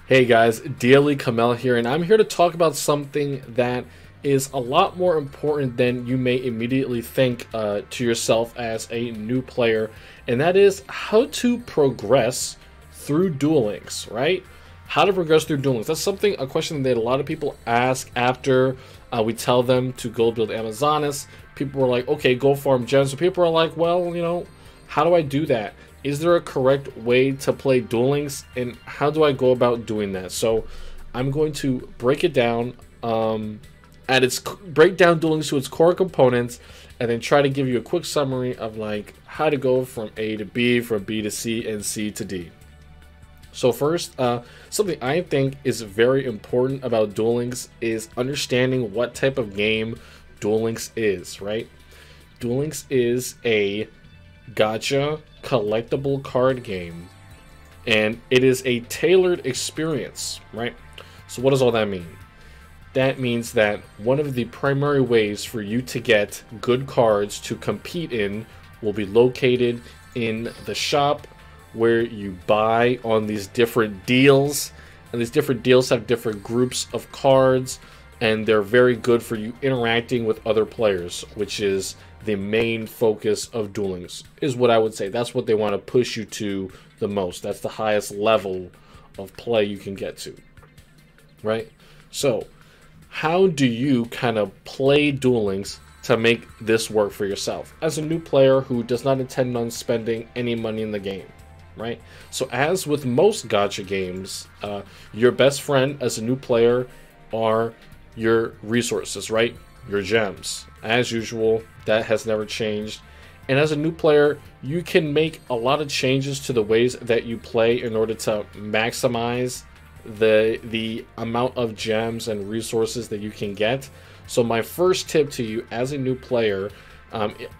Hey guys, Daily Kamel here, and I'm here to talk about something that is a lot more important than you may immediately think to yourself as a new player, and that is how to progress through Duel Links, right? How to progress through Duel Links. That's a question that a lot of people ask after we tell them to go build Amazonas. People are like, okay, go farm gems. So people are like, well, how do I do that? Is there a correct way to play Duel Links, and how do I go about doing that? So I'm going to break it down break down Duel Links to its core components, and then try to give you a quick summary of like how to go from A to B, from B to C, and C to D. So first, something I think is very important about Duel Links is understanding what type of game Duel Links is, right? Duel Links is a gacha collectible card game, and it is a tailored experience, right? So what does all that mean? That means that one of the primary ways for you to get good cards to compete in will be located in the shop, where you buy on these different deals, and these different deals have different groups of cards, and they're very good for you interacting with other players, which is the main focus of Duel Links, is what I would say. That's what they want to push you to the most. That's the highest level of play you can get to, right? So how do you kind of play Duel Links to make this work for yourself as a new player who does not intend on spending any money in the game, right? So as with most gacha games, your best friend as a new player are your resources, right? Your gems. As usual, that has never changed. And as a new player, you can make a lot of changes to the ways that you play in order to maximize the amount of gems and resources that you can get. So my first tip to you as a new player,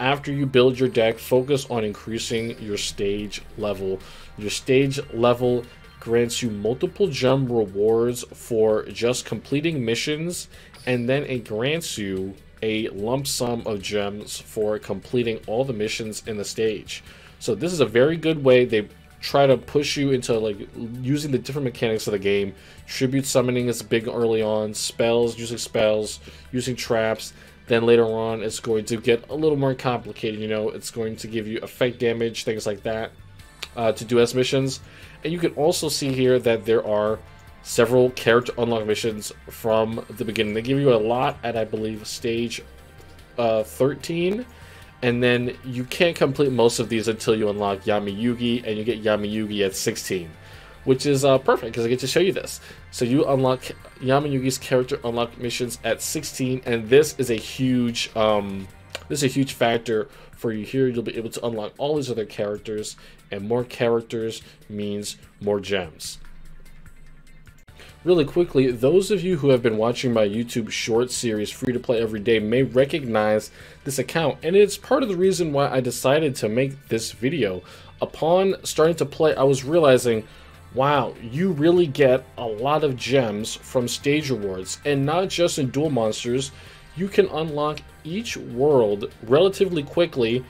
after you build your deck, focus on increasing your stage level. Your stage level grants you multiple gem rewards for just completing missions, and then it grants you a lump sum of gems for completing all the missions in the stage. So this is a very good way. They try to push you into like using the different mechanics of the game. Tribute summoning is big early on, spells, using traps. Then later on it's going to get a little more complicated. It's going to give you effect damage, things like that, to do as missions. And you can also see here that there are several character unlock missions from the beginning. They give you a lot at, I believe, stage 13, and then you can't complete most of these until you unlock Yami Yugi, and you get Yami Yugi at 16, which is perfect because I get to show you this. So you unlock Yami Yugi's character unlock missions at 16, and this is a huge factor for you here. You'll be able to unlock all these other characters, and more characters means more gems. Really quickly, those of you who have been watching my YouTube short series Free to Play Every Day may recognize this account, and it's part of the reason why I decided to make this video. Upon starting to play, I was realizing, wow, you really get a lot of gems from stage rewards, and not just in Duel Monsters. You can unlock each world relatively quickly,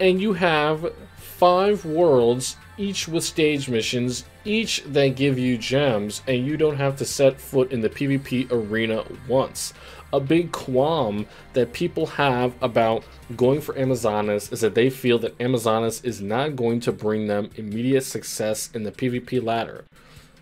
and you have 5 worlds, each with stage missions, each that give you gems, and you don't have to set foot in the PvP arena once. A big qualm that people have about going for Amazonas is that they feel that Amazonas is not going to bring them immediate success in the PvP ladder.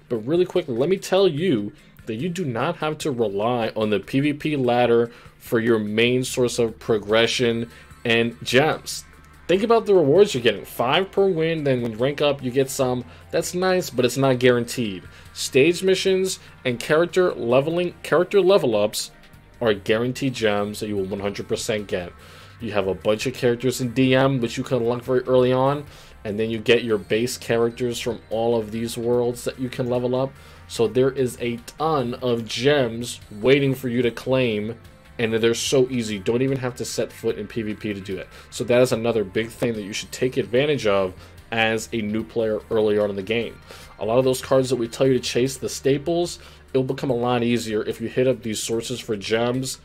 But really quickly, let me tell you that you do not have to rely on the PvP ladder for your main source of progression and gems. Think about the rewards you're getting. 5 per win, then when you rank up, you get some. That's nice, but it's not guaranteed. Stage missions and character level ups are guaranteed gems that you will 100% get. You have a bunch of characters in DM, which you can unlock very early on, and then you get your base characters from all of these worlds that you can level up. So there is a ton of gems waiting for you to claim, and they're so easy. Don't even have to set foot in PvP to do it. So that is another big thing that you should take advantage of as a new player early on in the game. A lot of those cards that we tell you to chase, the staples, it'll become a lot easier if you hit up these sources for gems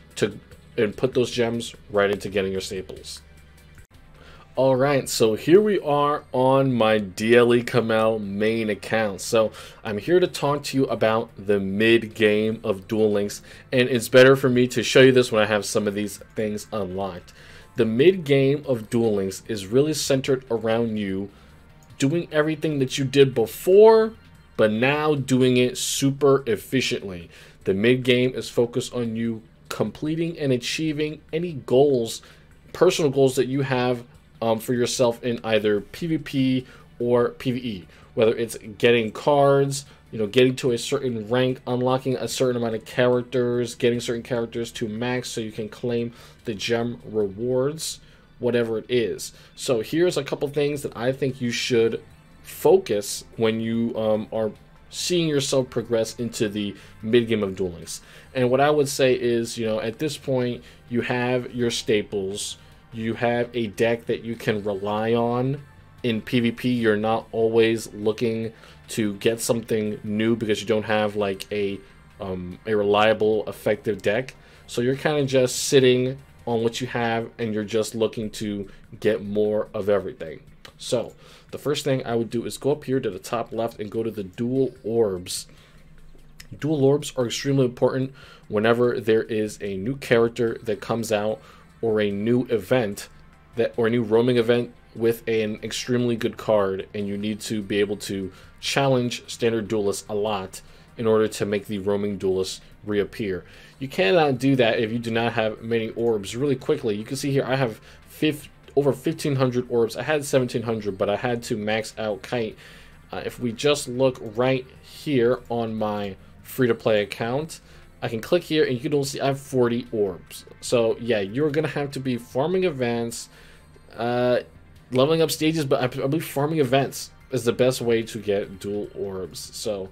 and put those gems right into getting your staples. Alright, so here we are on my DLE Kamel main account. So I'm here to talk to you about the mid-game of Duel Links, and it's better for me to show you this when I have some of these things unlocked. The mid-game of Duel Links is really centered around you doing everything that you did before, but now doing it super efficiently. The mid-game is focused on you completing and achieving any goals, personal goals that you have for yourself in either PvP or PvE, whether it's getting cards, getting to a certain rank, unlocking a certain amount of characters, getting certain characters to max so you can claim the gem rewards, whatever it is. So here's a couple things that I think you should focus when you are seeing yourself progress into the mid game of Duel Links. And what I would say is, at this point, you have your staples. You have a deck that you can rely on in PvP. You're not always looking to get something new because you don't have like a reliable, effective deck. So you're kind of just sitting on what you have and you're just looking to get more of everything. So the first thing I would do is go up here to the top left and go to the Duel Orbs. Duel Orbs are extremely important whenever there is a new character that comes out, or a new event or a new roaming event with an extremely good card, and you need to be able to challenge standard duelists a lot in order to make the roaming duelists reappear. You cannot do that if you do not have many orbs. Really quickly, you can see here I have over 1,500 orbs. I had 1,700, but I had to max out Kite. If we just look right here on my free-to-play account, I can click here and you can see I have 40 orbs. So yeah, you're gonna have to be farming events, leveling up stages, but I believe farming events is the best way to get dual orbs. So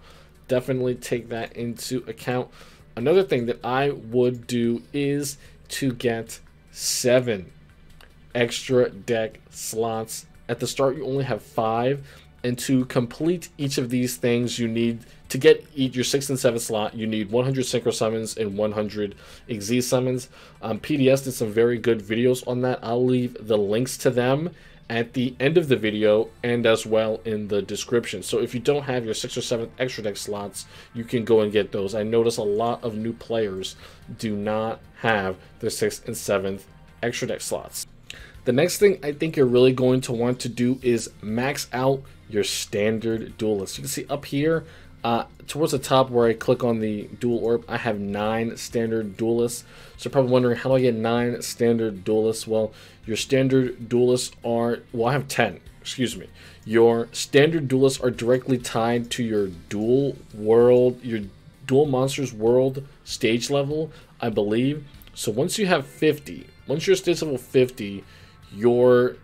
definitely take that into account. Another thing that I would do is to get 7 extra deck slots. At the start you only have 5, and to complete each of these things you need to get your 6th and 7th slot, you need 100 synchro summons and 100 Xyz summons. PDS did some very good videos on that. I'll leave the links to them at the end of the video and as well in the description. So if you don't have your 6th or 7th extra deck slots, you can go and get those. I notice a lot of new players do not have their 6th and 7th extra deck slots. The next thing I think you're really going to want to do is max out your standard duelists. You can see up here, towards the top where I click on the dual orb, I have 9 standard duelists. So you're probably wondering, how do I get 9 standard duelists? Well, your standard duelists are, well, I have 10, excuse me. Your standard duelists are directly tied to your duel world, your Duel Monsters World stage level, I believe. So once you have 50, once you're stage level 50, your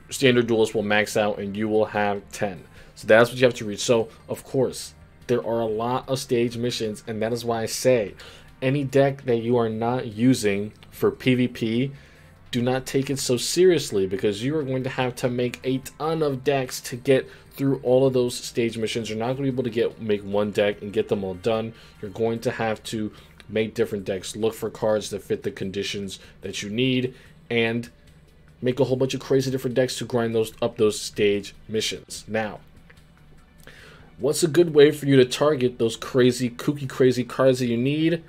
standard duelists will max out and you will have 10. So that's what you have to reach. So of course, there are a lot of stage missions, and that is why I say any deck that you are not using for PvP, do not take it so seriously, because you are going to have to make a ton of decks to get through all of those stage missions. You're not going to be able to make one deck and get them all done. You're going to have to make different decks, look for cards that fit the conditions that you need, and make a whole bunch of crazy different decks to grind those stage missions. Now, what's a good way for you to target those crazy, kooky, crazy cards that you need?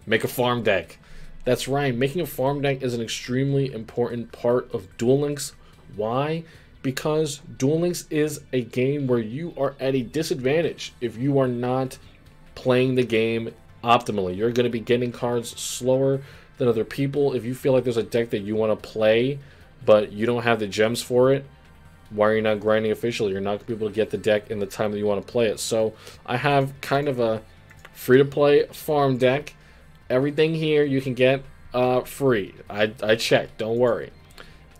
Make a farm deck. That's right, making a farm deck is an extremely important part of Duel Links. Why? Because Duel Links is a game where you are at a disadvantage if you are not playing the game optimally. You're going to be getting cards slower than other people. If you feel like there's a deck that you want to play, but you don't have the gems for it, why are you not grinding officially? You're not going to be able to get the deck in the time that you want to play it. So I have kind of a free-to-play farm deck. Everything here you can get free. I checked, don't worry.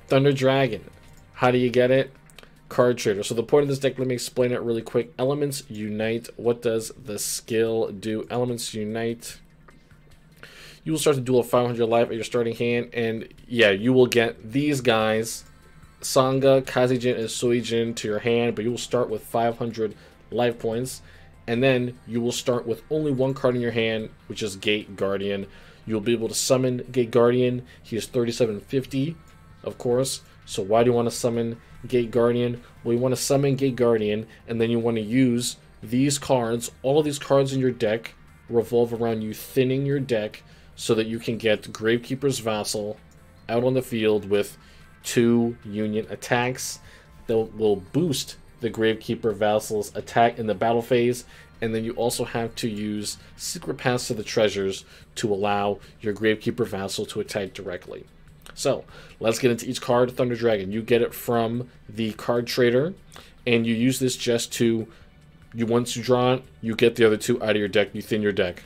Thunder Dragon. How do you get it? Card Trader. So the point of this deck, let me explain it really quick. Elements Unite. What does the skill do? Elements Unite. You will start the duel at 500 life at your starting hand, and yeah, you will get these guys, Sangha, Kazijin, and Suijin, to your hand, but you will start with 500 life points, and then you will start with only one card in your hand, which is Gate Guardian. You'll be able to summon Gate Guardian. He is 3750, of course. So why do you want to summon Gate Guardian? Well, you want to summon Gate Guardian, and then you want to use these cards. All of these cards in your deck revolve around you thinning your deck so that you can get Gravekeeper's Vassal out on the field with 2 Union attacks that will boost the Gravekeeper Vassal's attack in the battle phase. And then you also have to use Secret Paths to the Treasures to allow your Gravekeeper Vassal to attack directly. So, let's get into each card. Thunder Dragon, you get it from the card trader, and you use this just to, once you draw it, you get the other 2 out of your deck, you thin your deck.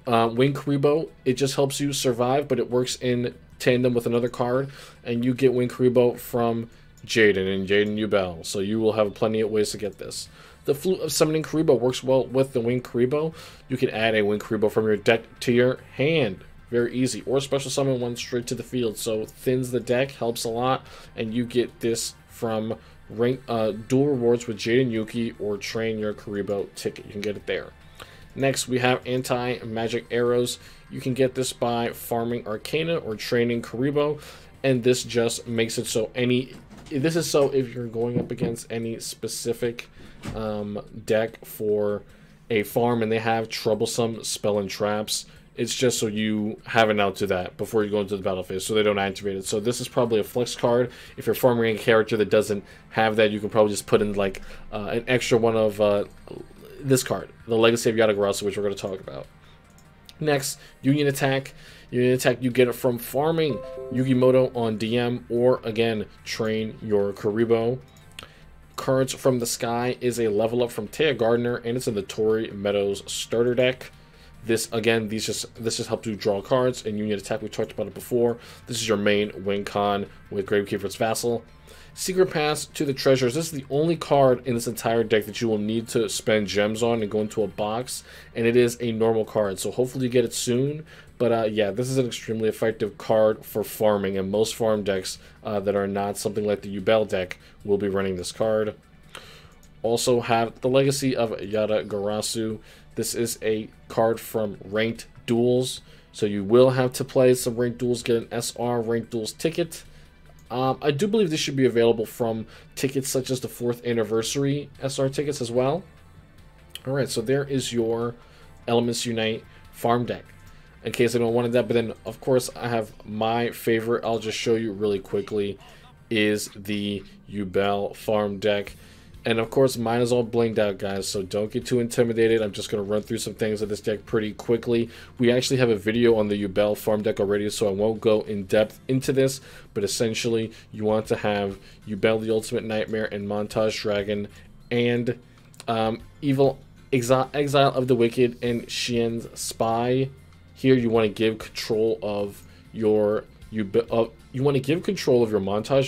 Wing Karibo, it just helps you survive, but it works in tandem with another card, and you get Wing Karibo from Jaden and Jaden Yubelle, so you will have plenty of ways to get this. The Flute of Summoning Karibo works well with the Wing Karibo. You can add a Wing Karibo from your deck to your hand. Very easy. Or special summon one straight to the field. So thins the deck, helps a lot. And you get this from Duel Rewards with Jade and Yuki or Train Your Karibo ticket. You can get it there. Next, we have Anti-Magic Arrows. You can get this by farming Arcana or training Karibo. And this just makes it so this is so if you're going up against any specific deck for a farm and they have troublesome spell and traps, it's just so you have an out to that before you go into the battle phase, so they don't activate it. So this is probably a flex card. If you're farming a character that doesn't have that, you can probably just put in like an extra one of this card, the Legacy of Yatagarasu, which we're going to talk about. Next, Union Attack. Union Attack, you get it from farming Yugimoto on DM, or again, Train Your Karibo. Cards from the Sky is a level up from Taya Gardner, and it's in the Torii Meadows starter deck. This again, this just helps you draw cards. And Union Attack, we talked about it before. This is your main win con with Gravekeeper's Vassal. Secret Paths to the Treasures. This is the only card in this entire deck that you will need to spend gems on and go into a box, and it is a normal card, so hopefully you get it soon. But yeah, this is an extremely effective card for farming, and most farm decks that are not something like the Yubelle deck will be running this card. Also have the Legacy of Yatagarasu. This is a card from Ranked Duels, so you will have to play some Ranked Duels, get an SR Ranked Duels ticket. I do believe this should be available from tickets such as the 4th Anniversary SR tickets as well. Alright, so there is your Elements Unite farm deck, in case anyone wanted that. But then, of course, I have my favorite, I'll just show you really quickly, is the Yubelle farm deck. And of course, mine is all blinged out, guys, so don't get too intimidated. I'm just going to run through some things of this deck pretty quickly. We actually have a video on the Yubelle farm deck already, so I won't go in depth into this. But essentially, you want to have Yubelle the Ultimate Nightmare and Montage Dragon and Evil Exile of the Wicked and Xian's Spy. Here, you want to give control of your Montage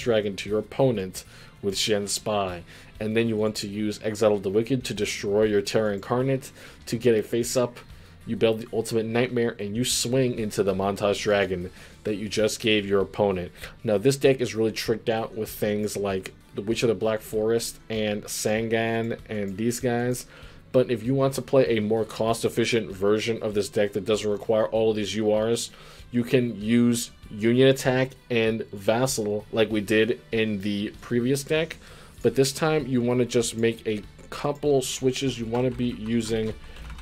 Dragon to your opponent with Xian's Spy. And then you want to use Exile of the Wicked to destroy your Terra Incarnate to get a face-up Yubelle the Ultimate Nightmare, and you swing into the Montage Dragon that you just gave your opponent. Now, this deck is really tricked out with things like the Witch of the Black Forest and Sangan and these guys. But if you want to play a more cost-efficient version of this deck that doesn't require all of these URs, you can use Union Attack and Vassal like we did in the previous deck. But this time, you want to just make a couple switches. You want to be using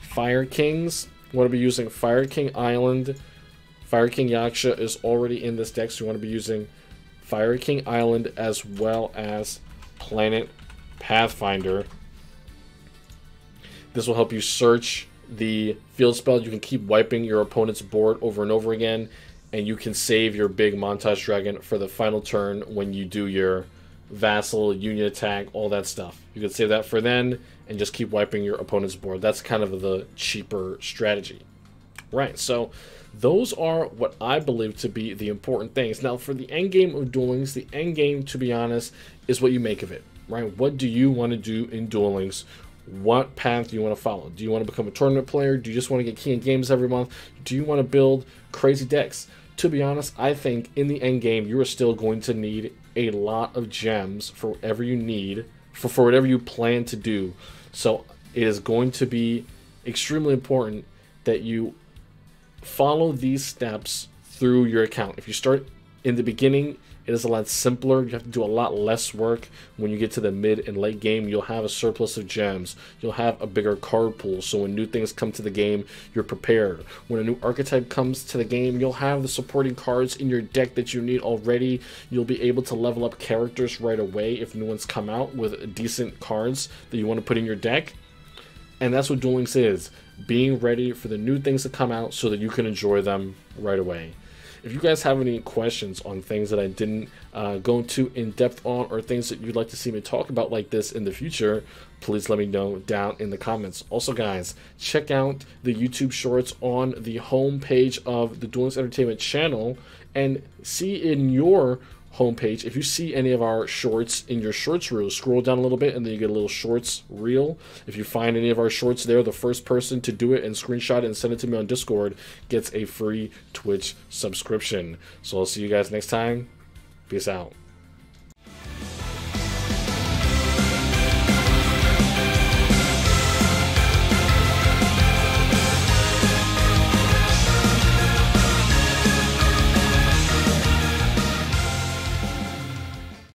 Fire Kings. You want to be using Fire King Island. Fire King Yaksha is already in this deck, so you want to be using Fire King Island as well as Planet Pathfinder. This will help you search the field spell. You can keep wiping your opponent's board over and over again, and you can save your big Montage Dragon for the final turn when you do your Vassal, Union Attack, all that stuff. You can save that for then and just keep wiping your opponent's board. That's kind of the cheaper strategy. Right, so those are what I believe to be the important things. Now, for the end game of Duel Links, the end game, to be honest, is what you make of it, right? What do you want to do in Duel Links? What path do you want to follow? Do you want to become a tournament player? Do you just want to get key in games every month? Do you want to build crazy decks? To be honest, I think in the end game, you are still going to need a lot of gems for whatever you need, for whatever you plan to do. So it is going to be extremely important that you follow these steps through your account. If you start In the beginning, it is a lot simpler. You have to do a lot less work. When you get to the mid and late game, you'll have a surplus of gems. You'll have a bigger card pool, so when new things come to the game, you're prepared. When a new archetype comes to the game, you'll have the supporting cards in your deck that you need already. You'll be able to level up characters right away if new ones come out with decent cards that you want to put in your deck. And that's what Duel Links is, being ready for the new things to come out so that you can enjoy them right away. If you guys have any questions on things that I didn't go into in depth on, or things that you'd like to see me talk about like this in the future, please let me know down in the comments. Also, guys, check out the YouTube shorts on the home page of the Duel Links Entertainment channel, and see in your homepage, if you see any of our shorts in your shorts reel, scroll down a little bit and then you get a little shorts reel. If you find any of our shorts there, the first person to do it and screenshot it and send it to me on Discord gets a free Twitch subscription. So I'll see you guys next time. Peace out.